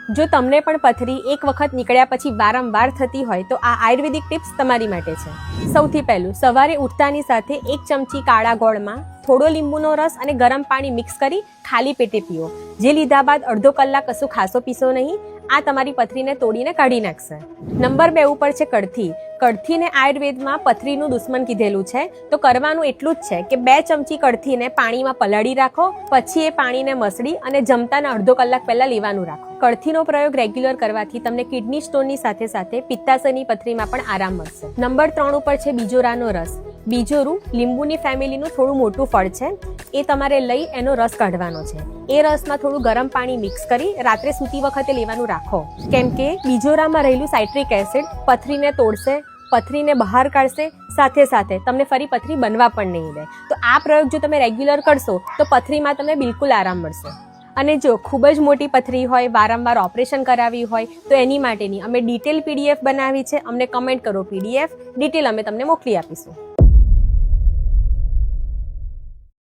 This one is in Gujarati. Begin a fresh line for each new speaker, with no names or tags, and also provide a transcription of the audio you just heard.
જો તમને પણ પથરી એક વખત નીકળ્યા પછી વારંવાર થતી હોય તો આ આયુર્વેદિક ટિપ્સ તમારી માટે છે. સૌથી પહેલું, સવારે ઉઠતાની સાથે 1 ચમચી કાળા ગોળમાં થોડો લીંબુનો રસ અને ગરમ પાણી મિક્સ કરી ખાલી પેટે પીઓ. જે લીધા બાદ અડધો કલાક કશું ખાસો પીશો નહીં. આ તમારી પથરીને તોડીને કાઢી નાખશે. નંબર 2 ઉપર છે કડથી. કડથીને આયુર્વેદમાં પથરીનું દુશ્મન કીધેલું છે. તો કરવાનું એટલું જ છે કે 2 ચમચી કડથીને પાણીમાં પલાળી રાખો, પછી એ પાણીને મસળી અને જમતાના અડધો કલાક પહેલા લેવાનું રાખો. કડથીનો પ્રયોગ રેગ્યુલર કરવાથી તમને કિડની સ્ટોનની સાથે સાથે પિત્તાશયની પથરીમાં પણ આરામ મળશે. નંબર 3 ઉપર છે બીજોરાનો રસ. બીજોરું લીંબુની ફેમિલીનું થોડું મોટું ફળ છે. એ તમારે લઈ એનો રસ કાઢવાનો છે. એ રસમાં થોડું ગરમ પાણી મિક્સ કરી રાત્રે સૂતી વખતે લેવાનું રાખો, કેમ કે બીજોરામાં રહેલું સાઇટ્રિક એસિડ પથરીને તોડશે, પથરીને બહાર કાઢશે, સાથે સાથે તમને ફરી પથરી બનવા પણ નહીં દે. તો આ પ્રયોગ જો તમે રેગ્યુલર કરશો તો પથરીમાં તમને બિલકુલ આરામ મળશે. અને જો ખૂબ જ મોટી પથરી હોય, વારંવાર ઓપરેશન કરાવી હોય તો એની માટેની અમે ડિટેલ PDF બનાવી છે. અમને કમેન્ટ કરો PDF, ડિટેલ અમે તમને મોકલી આપીશું.